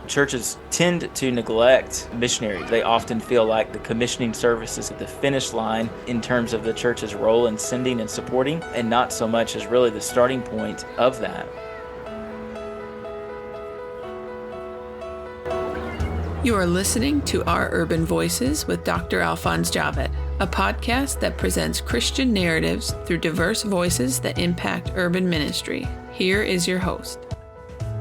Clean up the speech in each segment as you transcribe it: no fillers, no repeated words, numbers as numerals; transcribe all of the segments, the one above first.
Churches tend to neglect missionaries. They often feel like the commissioning service is at the finish line in terms of the church's role in sending and supporting, and not so much as really the starting point of that. You are listening to Our Urban Voices with Dr. Alphonse Javed, a podcast that presents Christian narratives through diverse voices that impact urban ministry. Here is your host.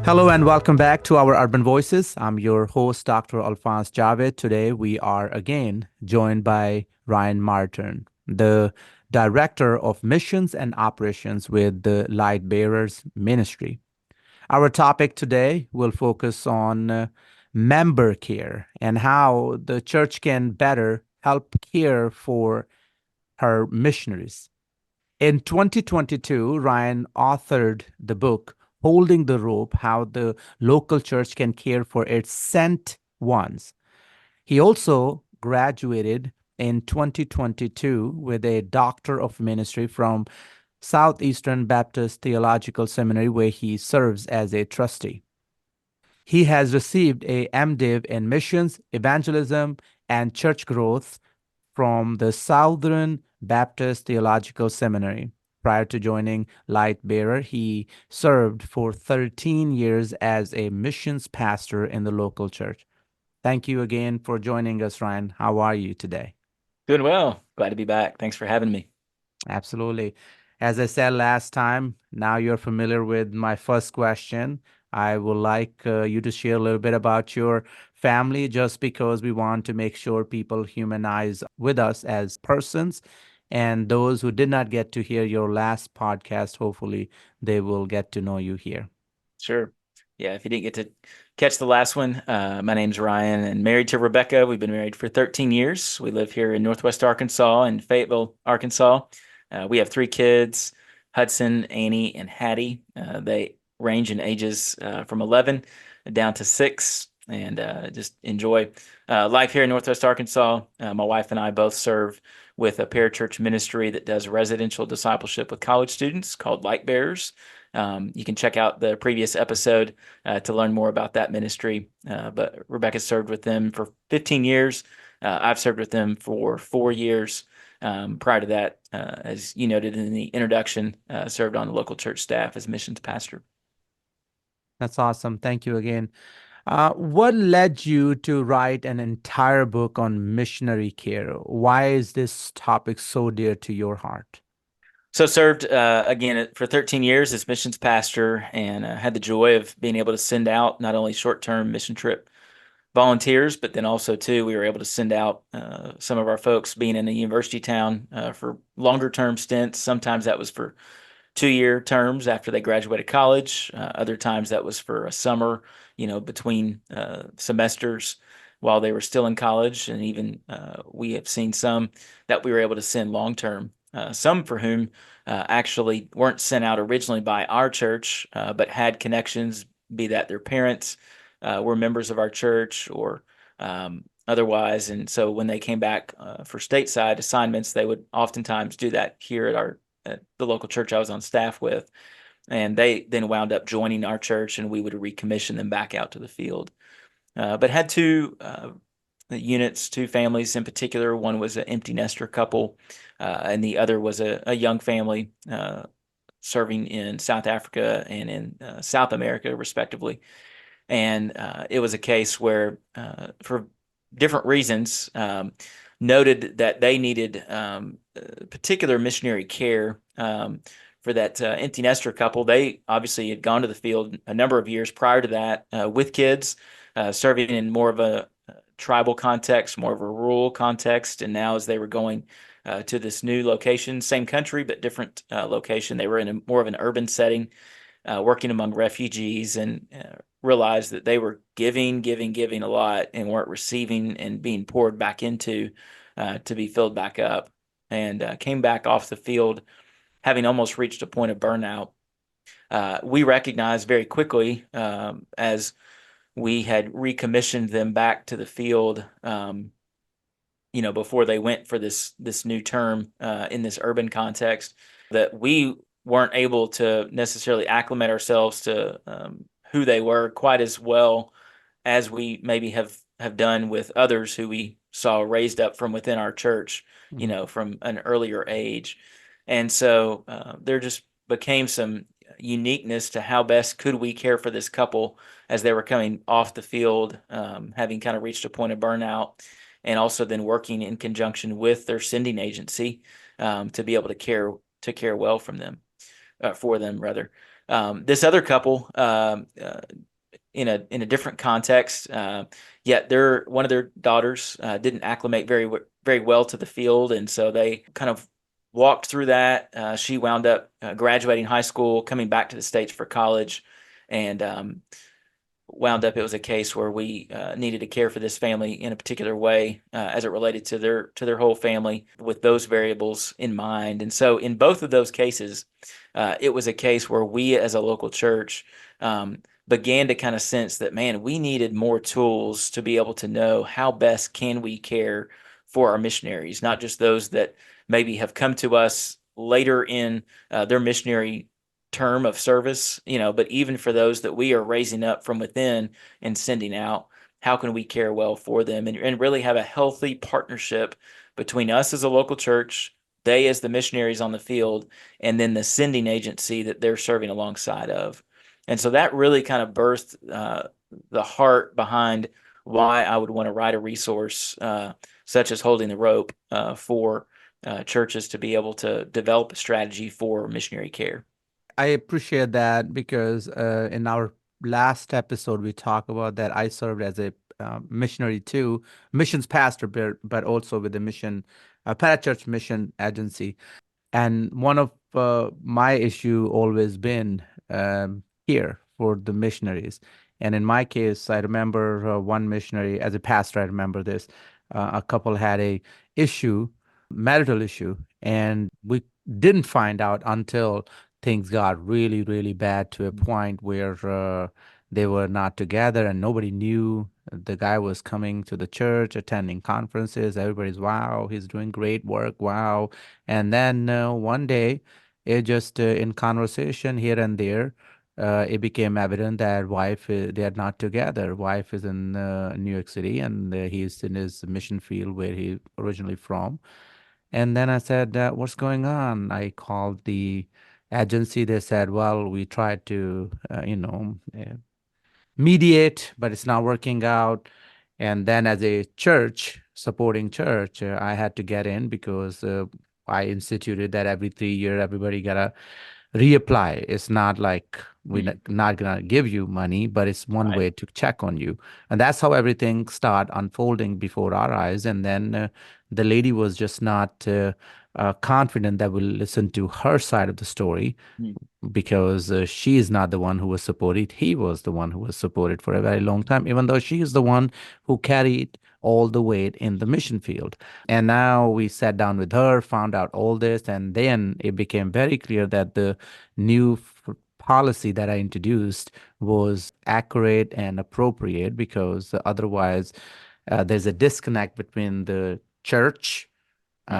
Hello and welcome back to our Urban Voices. I'm your host, Dr. Alphonse Javed. Today we are again joined by Ryan Martin, the Director of Missions and Operations with the Lightbearers Ministry. Our topic today will focus on member care and how the church can better help care for her missionaries. In 2022, Ryan authored the book Holding the Rope, How the Local Church Can Care for Its Sent Ones. He also graduated in 2022 with a Doctor of Ministry from Southeastern Baptist Theological Seminary, where he serves as a trustee. He has received a MDiv in Missions, Evangelism and Church Growth from the Southern Baptist Theological Seminary. Prior to joining Lightbearer, he served for 13 years as a missions pastor in the local church. Thank you again for joining us, Ryan. How are you today? Doing well. Glad to be back. Thanks for having me. Absolutely. As I said last time, now you're familiar with my first question. I would like you to share a little bit about your family, just because we want to make sure people humanize with us as persons. And those who did not get to hear your last podcast, hopefully they will get to know you here. Sure. Yeah, if you didn't get to catch the last one, my name's Ryan and married to Rebekah. We've been married for 13 years. We live here in Northwest Arkansas in Fayetteville, Arkansas. We have 3 kids, Hudson, Annie, and Hattie. They range in ages from 11 down to 6, and just enjoy life here in Northwest Arkansas. My wife and I both serve with a parachurch ministry that does residential discipleship with college students called Lightbearers. You can check out the previous episode to learn more about that ministry. But Rebekah served with them for 15 years. I've served with them for 4 years. Prior to that, as you noted in the introduction, served on the local church staff as missions pastor. That's awesome. Thank you again. What led you to write an entire book on missionary care? Why is this topic so dear to your heart? So served again for 13 years as missions pastor, and had the joy of being able to send out not only short-term mission trip volunteers, but then also too we were able to send out some of our folks being in a university town for longer-term stints. Sometimes that was for 2-year terms after they graduated college. Other times that was for a summer, between semesters while they were still in college. And even we have seen some that we were able to send long-term, some for whom actually weren't sent out originally by our church, but had connections, be that their parents were members of our church or otherwise. And so when they came back for stateside assignments, they would oftentimes do that here at the local church I was on staff with. And they then wound up joining our church, and we would recommission them back out to the field. But had 2 units, 2 families in particular. One was an empty nester couple, and the other was a young family serving in South Africa and in South America, respectively. And it was a case where, for different reasons, noted that they needed particular missionary care. For that empty nester couple, they obviously had gone to the field a number of years prior to that with kids, serving in more of a tribal context, more of a rural context. And now as they were going to this new location, same country, but different location, they were in more of an urban setting, working among refugees, and realized that they were giving a lot and weren't receiving and being poured back into to be filled back up, and came back off the field having almost reached a point of burnout. We recognized very quickly, as we had recommissioned them back to the field, before they went for this new term in this urban context, that we weren't able to necessarily acclimate ourselves to who they were quite as well as we maybe have done with others who we saw raised up from within our church, from an earlier age. And so there just became some uniqueness to how best could we care for this couple as they were coming off the field, having kind of reached a point of burnout, and also then working in conjunction with their sending agency to be able to care well for them rather. This other couple, in a different context, yet one of their daughters didn't acclimate very well to the field, and so they kind of walked through that. She wound up graduating high school, coming back to the States for college, and wound up it was a case where we needed to care for this family in a particular way as it related to their whole family with those variables in mind. And so in both of those cases, it was a case where we as a local church began to kind of sense that, man, we needed more tools to be able to know how best can we care for our missionaries, not just those that maybe have come to us later in their missionary term of service, but even for those that we are raising up from within and sending out, how can we care well for them and really have a healthy partnership between us as a local church, they as the missionaries on the field, and then the sending agency that they're serving alongside of. And so that really kind of birthed the heart behind why I would want to write a resource such as Holding the Rope for churches to be able to develop a strategy for missionary care. I appreciate that because in our last episode, we talked about that I served as a missionary too, missions pastor, but also with the parachurch mission agency. And one of my issue always been here for the missionaries. And in my case, I remember one missionary, as a pastor, I remember this, a couple had a marital issue, and we didn't find out until things got really, really bad to a point where they were not together and nobody knew. The guy was coming to the church, attending conferences. Everybody's, wow, he's doing great work. Wow. And then one day, it just in conversation here and there, it became evident that they are not together. Wife is in New York City, and he's in his mission field where he originally from. And then I said, what's going on? I called the agency. They said, well, we tried to, mediate, but it's not working out. And then as a church, supporting church, I had to get in because I instituted that every 3 years, everybody got to reapply. It's not like we're not going to give you money, but it's one way to check on you. And that's how everything started unfolding before our eyes. And then the lady was just not confident that we'll listen to her side of the story because she is not the one who was supported. He was the one who was supported for a very long time, even though she is the one who carried all the weight in the mission field. And now we sat down with her, found out all this, and then it became very clear that the new policy that I introduced was accurate and appropriate because otherwise there's a disconnect between the church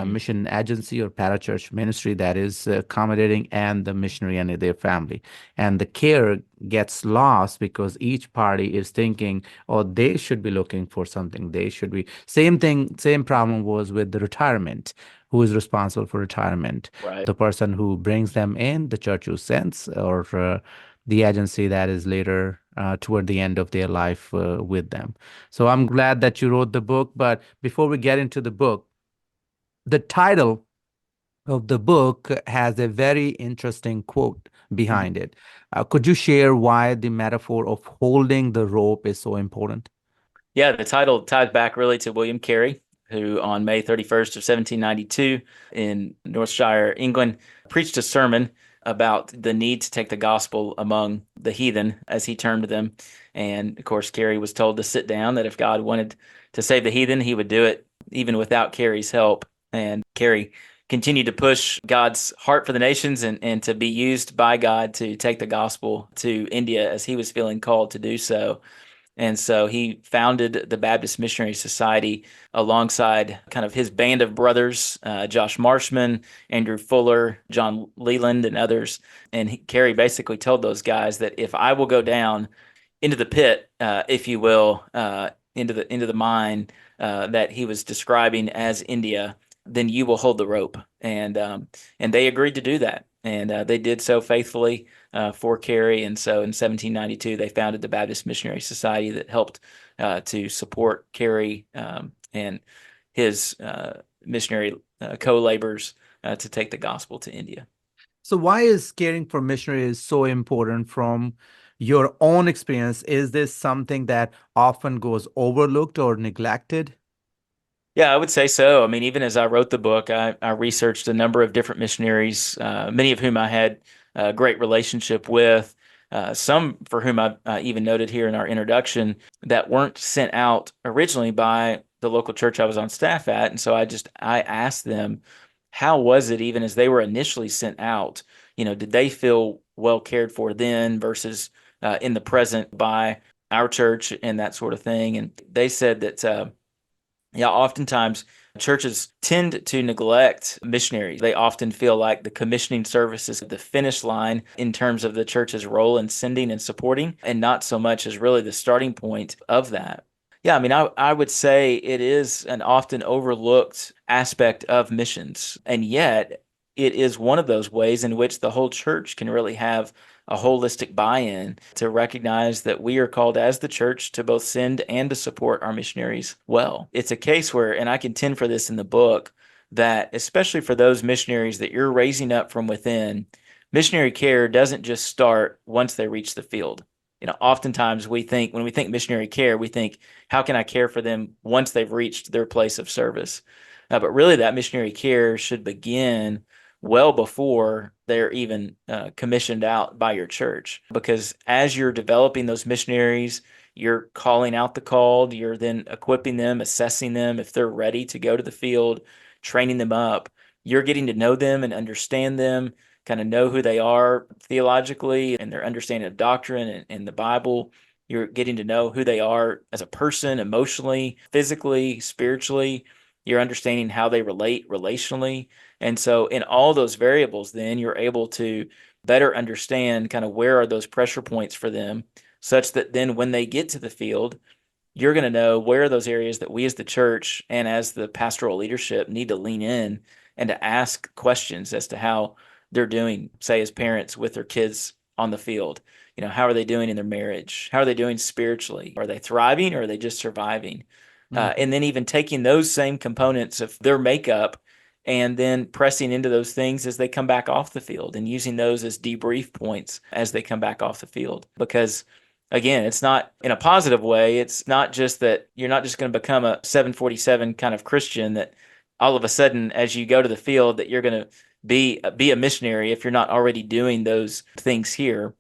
mission agency or parachurch ministry that is accommodating and the missionary and their family. And the care gets lost because each party is thinking, oh, they should be looking for something. They should be. Same thing, same problem was with the retirement. Who is responsible for retirement? Right. The person who brings them in, the church who sends, or the agency that is later toward the end of their life with them. So I'm glad that you wrote the book. But before we get into the book, the title of the book has a very interesting quote behind it. Could you share why the metaphor of holding the rope is so important? Yeah, the title ties back really to William Carey, who on May 31st of 1792 in Northshire, England, preached a sermon about the need to take the gospel among the heathen, as he termed them. And of course, Carey was told to sit down, that if God wanted to save the heathen, he would do it even without Carey's help. And Carey continued to push God's heart for the nations and to be used by God to take the gospel to India as he was feeling called to do so. And so he founded the Baptist Missionary Society alongside kind of his band of brothers, Josh Marshman, Andrew Fuller, John Leland, and others. And Carey basically told those guys that if I will go down, into the pit, if you will, into the mine that he was describing as India, then you will hold the rope. And they agreed to do that, and they did so faithfully for Carey. And so in 1792, they founded the Baptist Missionary Society that helped to support Carey and his missionary co-laborers to take the gospel to India. So why is caring for missionaries so important from your own experience? Is this something that often goes overlooked or neglected? Yeah, I would say so. I mean, even as I wrote the book, I researched a number of different missionaries, many of whom I had a great relationship with, some for whom I even noted here in our introduction that weren't sent out originally by the local church I was on staff at. And so I asked them, how was it even as they were initially sent out? Did they feel well cared for then versus in the present by our church and that sort of thing? And they said that yeah, oftentimes churches tend to neglect missionaries. They often feel like the commissioning service is the finish line in terms of the church's role in sending and supporting, and not so much as really the starting point of that. Yeah, I mean, I would say it is an often overlooked aspect of missions, and yet it is one of those ways in which the whole church can really have a holistic buy-in to recognize that we are called as the church to both send and to support our missionaries well. It's a case where, and I contend for this in the book, that especially for those missionaries that you're raising up from within, missionary care doesn't just start once they reach the field. Oftentimes when we think missionary care, we think, how can I care for them once they've reached their place of service? But really, that missionary care should begin well before they're even commissioned out by your church. Because as you're developing those missionaries, you're calling out the called, you're then equipping them, assessing them if they're ready to go to the field, training them up. You're getting to know them and understand them, kind of know who they are theologically and their understanding of doctrine and the Bible. You're getting to know who they are as a person, emotionally, physically, spiritually. You're understanding how they relate relationally. And so in all those variables, then you're able to better understand kind of where are those pressure points for them, such that then when they get to the field, you're going to know where are those areas that we as the church and as the pastoral leadership need to lean in and to ask questions as to how they're doing, say, as parents with their kids on the field. How are they doing in their marriage? How are they doing spiritually? Are they thriving or are they just surviving? And then even taking those same components of their makeup and then pressing into those things as they come back off the field and using those as debrief points as they come back off the field. Because again, it's not in a positive way. It's not just that you're not just going to become a 747 kind of Christian that all of a sudden, as you go to the field, that you're going to be a missionary if you're not already doing those things here.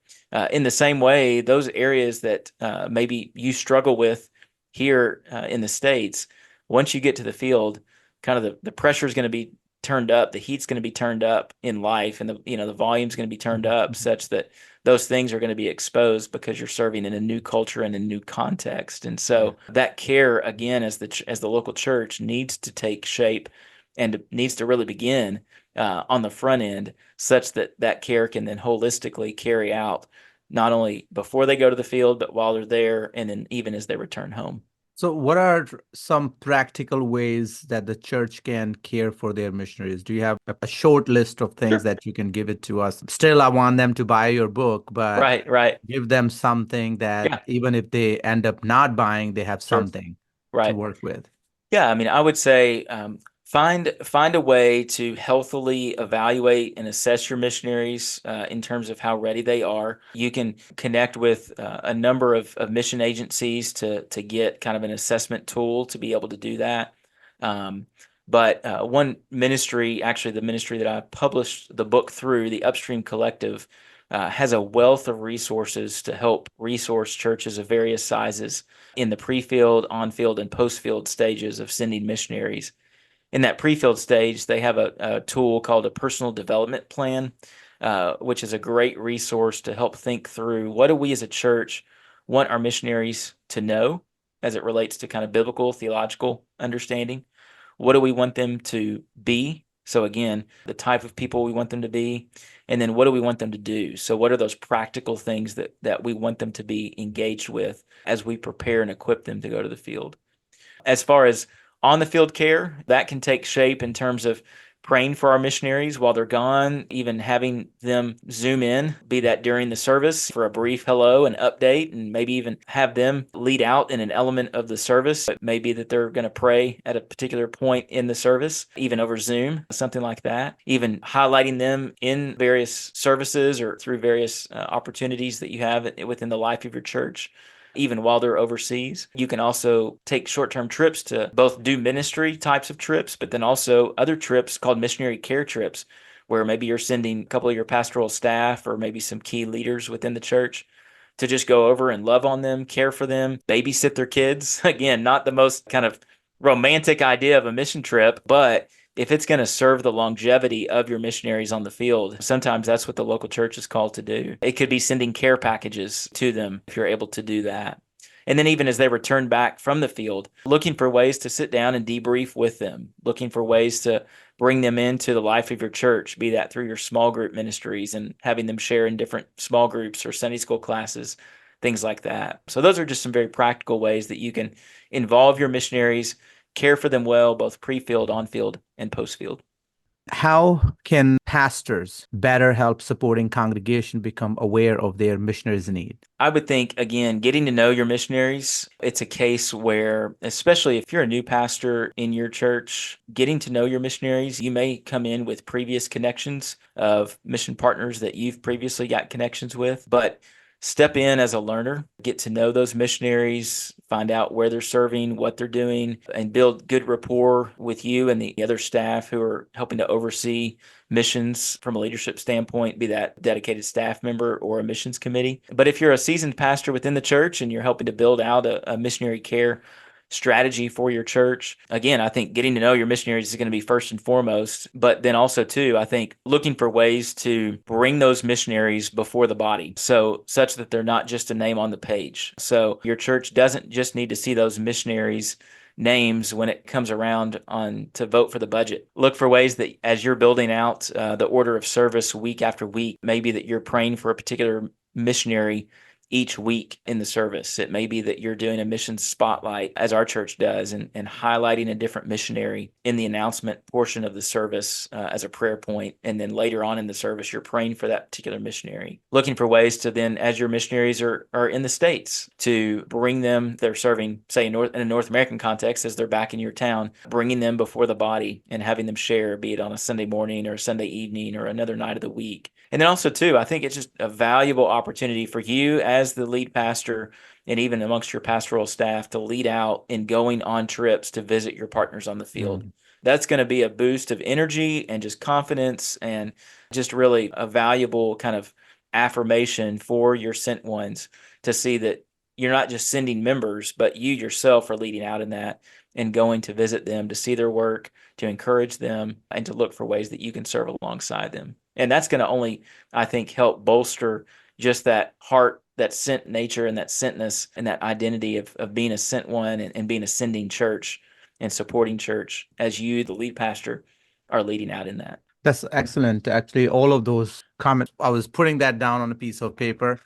In the same way, those areas that maybe you struggle with here in the States, once you get to the field, kind of the pressure is going to be turned up, the heat's going to be turned up in life, and the volume's going to be turned up such that those things are going to be exposed because you're serving in a new culture and a new context. And so that care, again, as the local church needs to take shape and needs to really begin on the front end such that care can then holistically carry out not only before they go to the field, but while they're there and then even as they return home. So what are some practical ways that the church can care for their missionaries? Do you have a short list of things that you can give it to us? Still, I want them to buy your book, but Right. give them something that even if they end up not buying, they have something to work with. Yeah, I mean, I would say find a way to healthily evaluate and assess your missionaries in terms of how ready they are. You can connect with a number of mission agencies to get kind of an assessment tool to be able to do that. But one ministry, actually the ministry that I published the book through, the Upstream Collective, has a wealth of resources to help resource churches of various sizes in the pre-field, on-field, and post-field stages of sending missionaries. In that pre-field stage, they have a tool called a personal development plan, which is a great resource to help think through what do we as a church want our missionaries to know as it relates to kind of biblical, theological understanding. What do we want them to be So again, the type of people we want them to be, and then what do we want them to do? So what are those practical things that we want them to be engaged with as we prepare and equip them to go to the field? As far as on the field care, that can take shape in terms of praying for our missionaries while they're gone, even having them Zoom in, be that during the service for a brief hello and update, and maybe even have them lead out in an element of the service. It may be that they're going to pray at a particular point in the service, even over Zoom, something like that. Even highlighting them in various services or through various opportunities that you have within the life of your church even while they're overseas. You can also take short-term trips to both do ministry types of trips, but then also other trips called missionary care trips, where maybe you're sending a couple of your pastoral staff or maybe some key leaders within the church to just go over and love on them, care for them, babysit their kids. Again, not the most kind of romantic idea of a mission trip, but if it's going to serve the longevity of your missionaries on the field, sometimes that's what the local church is called to do. It could be sending care packages to them if you're able to do that. And then even as they return back from the field, looking for ways to sit down and debrief with them, looking for ways to bring them into the life of your church, be that through your small group ministries and having them share in different small groups or Sunday school classes, things like that. So those are just some very practical ways that you can involve your missionaries, care for them well, both pre-field, on-field, and post-field. How can pastors better help supporting congregation become aware of their missionaries' need? I would think, again, getting to know your missionaries, it's a case where, especially if you're a new pastor in your church, getting to know your missionaries, you may come in with previous connections of mission partners that you've previously got connections with, but step in as a learner, get to know those missionaries, find out where they're serving, what they're doing, and build good rapport with you and the other staff who are helping to oversee missions from a leadership standpoint, be that dedicated staff member or a missions committee. But if you're a seasoned pastor within the church and you're helping to build out a missionary care strategy for your church. Again, I think getting to know your missionaries is going to be first and foremost, but then also too, I think looking for ways to bring those missionaries before the body. So such that they're not just a name on the page. So your church doesn't just need to see those missionaries names when it comes around on to vote for the budget. Look for ways that as you're building out the order of service week after week, maybe that you're praying for a particular missionary each week in the service. It may be that you're doing a mission spotlight, as our church does, and highlighting a different missionary in the announcement portion of the service as a prayer point. And then later on in the service, you're praying for that particular missionary. Looking for ways to then, as your missionaries are in the States, to bring them, they're serving, say, in a North American context, as they're back in your town, bringing them before the body and having them share, be it on a Sunday morning or a Sunday evening or another night of the week. And then also, too, I think it's just a valuable opportunity for you as the lead pastor and even amongst your pastoral staff to lead out in going on trips to visit your partners on the field. That's going to be a boost of energy and just confidence and just really a valuable kind of affirmation for your sent ones to see that you're not just sending members, but you yourself are leading out in that and going to visit them, to see their work, to encourage them, and to look for ways that you can serve alongside them. And that's going to only, I think, help bolster just that heart, that sent nature and that sentness and that identity of being a sent one and being a sending church and supporting church as you, the lead pastor, are leading out in that. That's excellent. Actually, all of those comments, I was putting that down on a piece of paper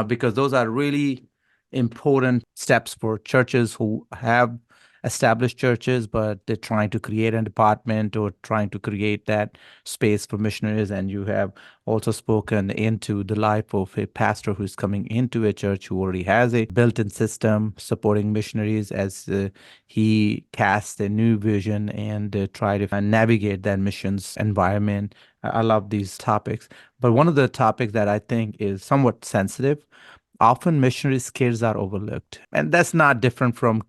because those are really important steps for churches who have established churches, but they're trying to create a department or trying to create that space for missionaries. And you have also spoken into the life of a pastor who's coming into a church who already has a built-in system supporting missionaries as he casts a new vision and try to navigate that missions environment. I love these topics. But one of the topics that I think is somewhat sensitive, often missionaries' kids are overlooked. And that's not different from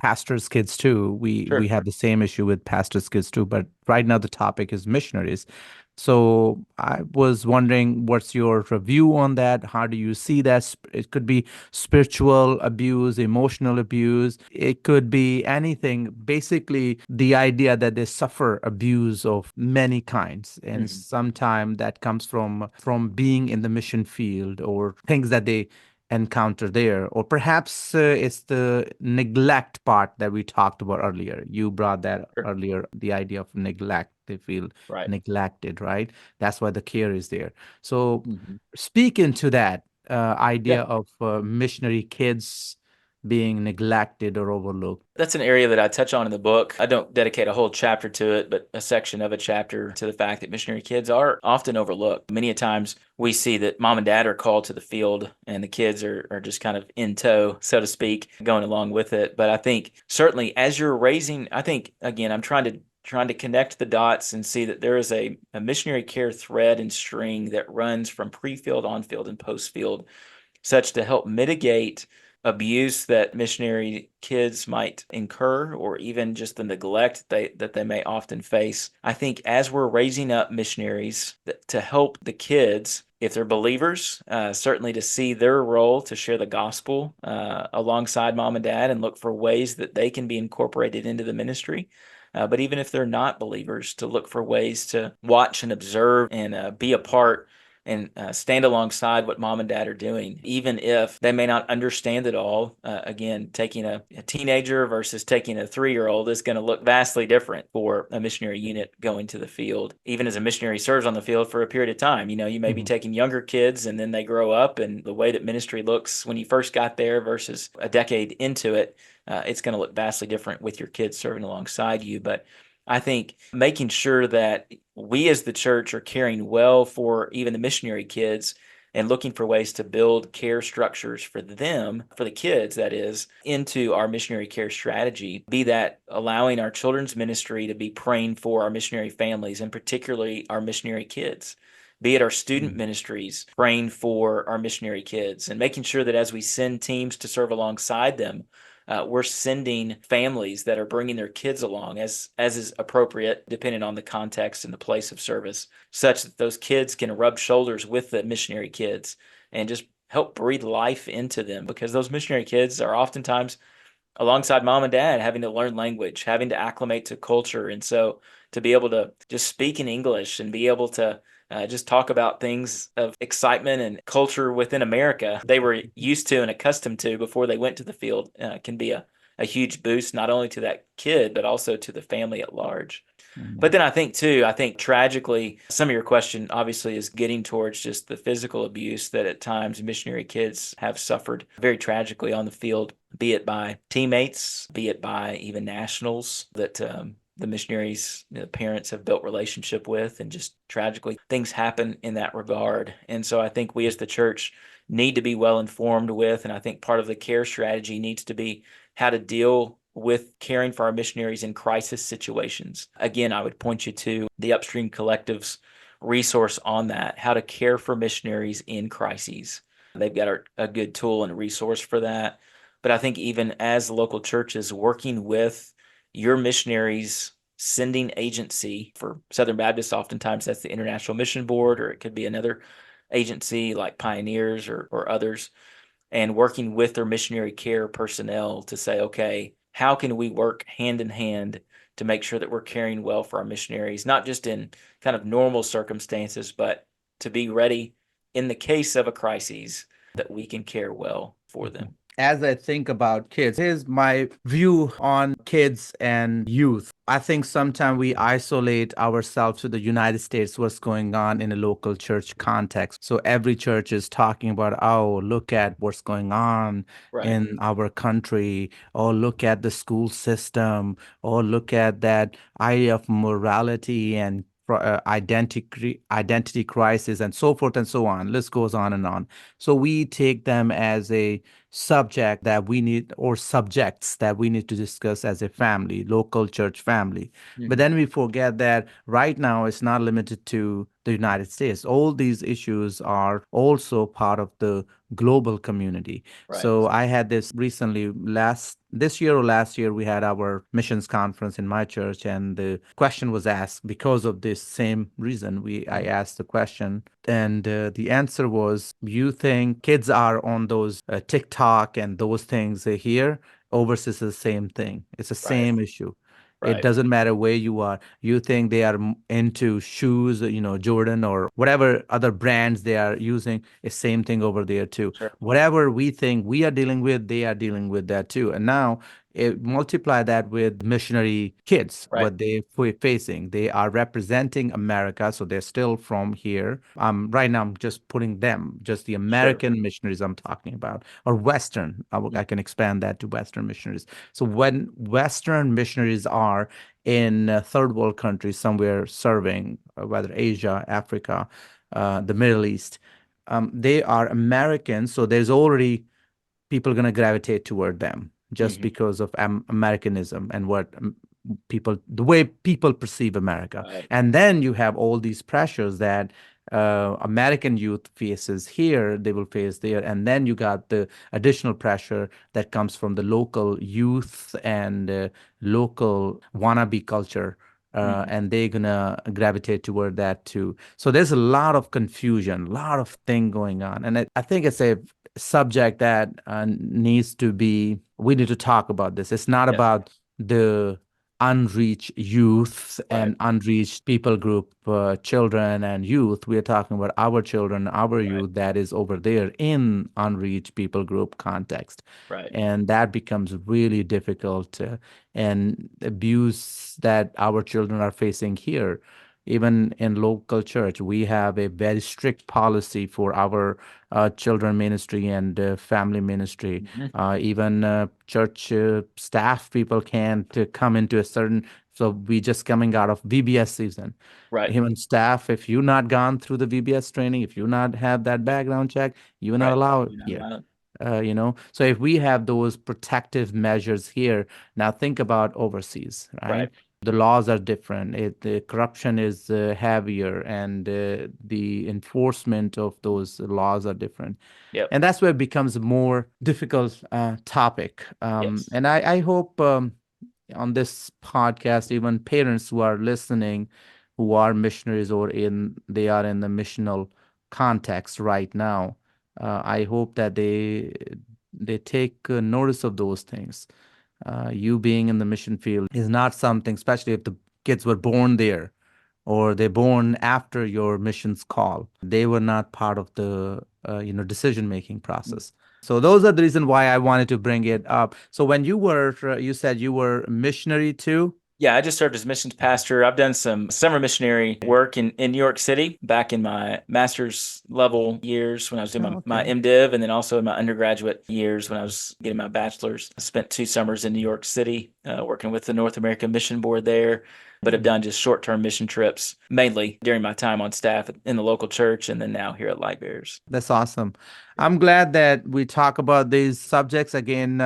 pastors' kids too. We have the same issue with pastors' kids too, but right now the topic is missionaries. So I was wondering, what's your review on that? How do you see that? It could be spiritual abuse, emotional abuse. It could be anything. Basically, the idea that they suffer abuse of many kinds, and sometimes that comes from being in the mission field or things that they encounter there, or perhaps it's the neglect part that we talked about earlier. You brought that earlier, the idea of neglect. They feel Right. neglected, right? That's why the care is there. So hmm speak into that Yeah. idea of missionary kids being neglected or overlooked. That's an area that I touch on in the book. I don't dedicate a whole chapter to it, but a section of a chapter to the fact that missionary kids are often overlooked. Many a times we see that mom and dad are called to the field and the kids are just kind of in tow, so to speak, going along with it. But I think certainly as you're raising, I think, again, I'm trying to connect the dots and see that there is a missionary care thread and string that runs from pre-field, on-field, and post-field, such to help mitigate abuse that missionary kids might incur, or even just the neglect that they may often face. I think as we're raising up missionaries to help the kids, if they're believers, certainly to see their role to share the gospel alongside mom and dad and look for ways that they can be incorporated into the ministry. But even if they're not believers, to look for ways to watch and observe and be a part and stand alongside what mom and dad are doing, even if they may not understand it all. Again, taking a teenager versus taking a 3-year-old is going to look vastly different for a missionary unit going to the field. Even as a missionary serves on the field for a period of time, you may be taking younger kids and then they grow up, and the way that ministry looks when you first got there versus a decade into it, it's going to look vastly different with your kids serving alongside you. But I think making sure that we as the church are caring well for even the missionary kids and looking for ways to build care structures for them, for the kids, that is, into our missionary care strategy, be that allowing our children's ministry to be praying for our missionary families and particularly our missionary kids. Be it our student ministries praying for our missionary kids and making sure that as we send teams to serve alongside them, we're sending families that are bringing their kids along as is appropriate, depending on the context and the place of service, such that those kids can rub shoulders with the missionary kids and just help breathe life into them, because those missionary kids are oftentimes alongside mom and dad having to learn language, having to acclimate to culture. And so to be able to just speak in English and be able to just talk about things of excitement and culture within America they were used to and accustomed to before they went to the field can be a huge boost, not only to that kid, but also to the family at large. But then I think tragically, some of your question obviously is getting towards just the physical abuse that at times missionary kids have suffered very tragically on the field, be it by teammates, be it by even nationals that the missionaries, the parents have built relationship with, and just tragically things happen in that regard. And so I think we as the church need to be well informed with, and I think part of the care strategy needs to be how to deal with caring for our missionaries in crisis situations. Again, I would point you to the Upstream Collective's resource on that, how to care for missionaries in crises. They've got a good tool and resource for that. But I think even as local churches working with your missionaries sending agency, for Southern Baptist, oftentimes that's the International Mission Board, or it could be another agency like Pioneers or others, and working with their missionary care personnel to say, okay, how can we work hand in hand to make sure that we're caring well for our missionaries, not just in kind of normal circumstances, but to be ready in the case of a crisis that we can care well for them. As I think about kids, here's my view on kids and youth. I think sometimes we isolate ourselves to the United States, what's going on in a local church context. So every church is talking about, oh, look at what's going on in our country, or look at the school system, or look at that idea of morality and identity crisis, and so forth and so on. List goes on and on. So we take them as a subject that we need, or subjects that we need to discuss as a family, local church family. But then we forget that right now it's not limited to the United States. All these issues are also part of the global community. So I had this recently, this year or last year, we had our missions conference in my church, and the question was asked because of this same reason. I asked the question, and the answer was, you think kids are on those TikTok and those things here? Overseas is the same thing. It's the same issue. It doesn't matter where you are. You think they are into shoes, Jordan or whatever other brands they are using, it's same thing over there too. Whatever we think we are dealing with, they are dealing with that too. And now multiply that with missionary kids, Right. what they're facing. They are representing America, so they're still from here. Right now, I'm just putting them, just the Sure. American missionaries I'm talking about, or Western. I can expand that to Western missionaries. So when Western missionaries are in third world countries somewhere serving, whether Asia, Africa, the Middle East, they are Americans, so there's already people going to gravitate toward them just Hmm. because of Americanism and what the way people perceive America. Right. And then you have all these pressures that American youth faces here, they will face there. And then you got the additional pressure that comes from the local youth and local wannabe culture. Hmm. And they're gonna gravitate toward that too. So there's a lot of confusion, a lot of thing going on, and I think it's a subject that we need to talk about this. It's not Yes. about the unreached youth Right. and unreached people group, children and youth. We are talking about our children, our Right. youth that is over there in unreached people group context. Right. And that becomes really difficult, and abuse that our children are facing here. Even in local church, we have a very strict policy for our children ministry and family ministry. Hmm. Even church staff people can't come into a certain. So we just coming out of VBS season. Right. Even staff, if you not gone through the VBS training, if you not have that background check, you are not Right. allowed You're not here. allowed. So if we have those protective measures here, now think about overseas, right? Right. The laws are different. The corruption is heavier, and the enforcement of those laws are different. Yep. And that's where it becomes a more difficult topic. Yes. And I hope on this podcast, even parents who are listening, who are missionaries or they are in the missional context right now, I hope that they take notice of those things. You being in the mission field is not something, especially if the kids were born there or they're born after your missions call. They were not part of the decision making process. So those are the reason why I wanted to bring it up. So when you said you were a missionary too. Yeah, I just served as missions pastor. I've done some summer missionary work in New York City back in my master's level years when I was doing Oh, my okay. MDiv, and then also in my undergraduate years when I was getting my bachelor's. I spent 2 summers in New York City working with the North American Mission Board there, but have done just short-term mission trips, mainly during my time on staff in the local church and then now here at Lightbearers. That's awesome. I'm glad that we talk about these subjects again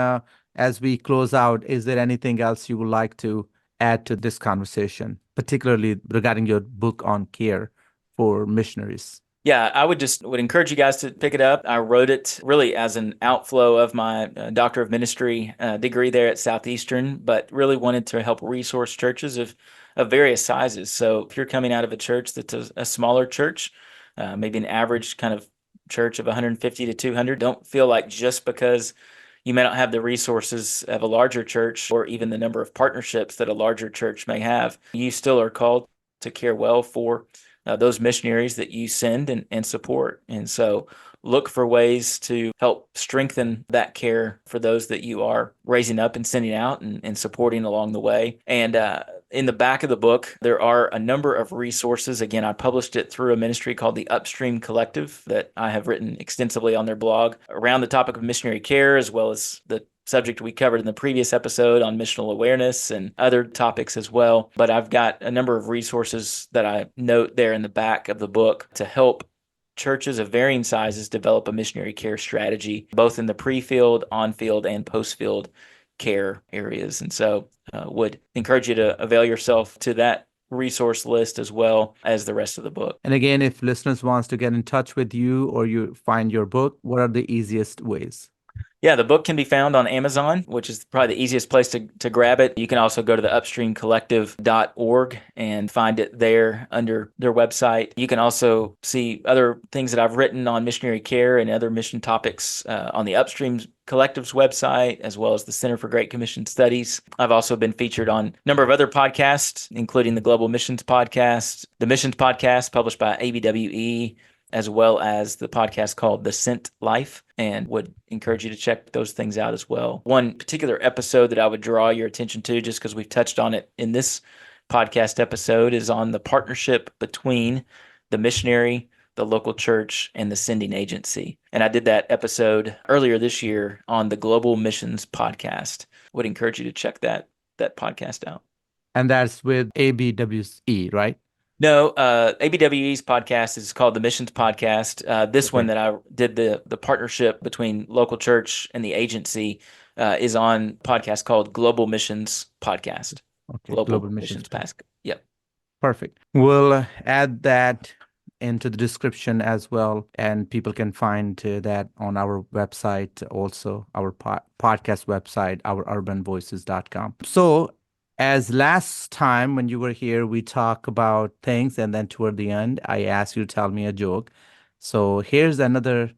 as we close out. Is there anything else you would like to add to this conversation, particularly regarding your book on care for missionaries? Yeah, I would encourage you guys to pick it up. I wrote it really as an outflow of my Doctor of Ministry degree there at Southeastern, but really wanted to help resource churches of various sizes. So if you're coming out of a church that's a smaller church, maybe an average kind of church of 150 to 200, don't feel like just because you may not have the resources of a larger church or even the number of partnerships that a larger church may have, you still are called to care well for those missionaries that you send and support. And so look for ways to help strengthen that care for those that you are raising up and sending out and supporting along the way. And in the back of the book, there are a number of resources. Again, I published it through a ministry called the Upstream Collective that I have written extensively on their blog around the topic of missionary care, as well as the subject we covered in the previous episode on missional awareness and other topics as well. But I've got a number of resources that I note there in the back of the book to help churches of varying sizes develop a missionary care strategy, both in the pre-field, on-field, and post-field care areas. And so would encourage you to avail yourself to that resource list as well as the rest of the book. And again, if listeners wants to get in touch with you or you find your book, what are the easiest ways? Yeah, the book can be found on Amazon, which is probably the easiest place to grab it. You can also go to the upstreamcollective.org and find it there under their website. You can also see other things that I've written on missionary care and other mission topics on the Upstream Collective's website, as well as the Center for Great Commission Studies. I've also been featured on a number of other podcasts, including the Global Missions Podcast, the Missions Podcast published by ABWE, as well as the podcast called The Sent Life, and would encourage you to check those things out as well. One particular episode that I would draw your attention to, just because we've touched on it in this podcast episode, is on the partnership between the missionary, the local church, and the sending agency. And I did that episode earlier this year on the Global Missions podcast. Would encourage you to check that podcast out. And that's with ABWE, right? No, ABWE's podcast is called the Missions Podcast. This one that I did, the partnership between local church and the agency, is on a podcast called Global Missions Podcast. Okay, Global Missions Podcast. Yep. Perfect. We'll add that into the description as well, and people can find that on our website, also our podcast website, oururbanvoices.com. So as last time when you were here, we talk about things, and then toward the end, I asked you to tell me a joke. So here's another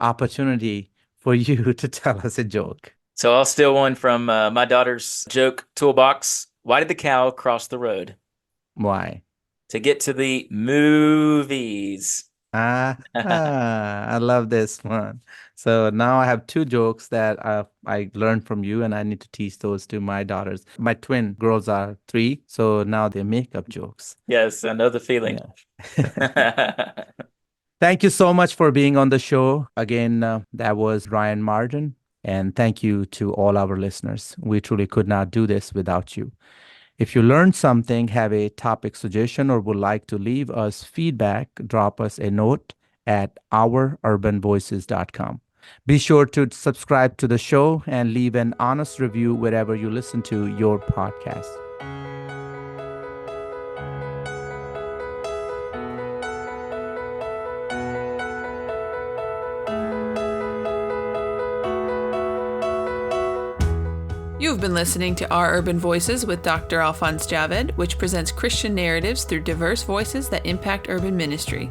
opportunity for you to tell us a joke. So I'll steal one from my daughter's joke toolbox. Why did the cow cross the road? Why? To get to the movies. I love this one. So now I have two jokes that I learned from you, and I need to teach those to my daughters. My twin girls are 3, so now they make up jokes. Yes, I know the feeling. Yeah. Thank you so much for being on the show. Again, that was Ryan Martin, and thank you to all our listeners. We truly could not do this without you. If you learned something, have a topic suggestion, or would like to leave us feedback, drop us a note at oururbanvoices.com. Be sure to subscribe to the show and leave an honest review wherever you listen to your podcast. You've been listening to Our Urban Voices with Dr. Alphonse Javed, which presents Christian narratives through diverse voices that impact urban ministry.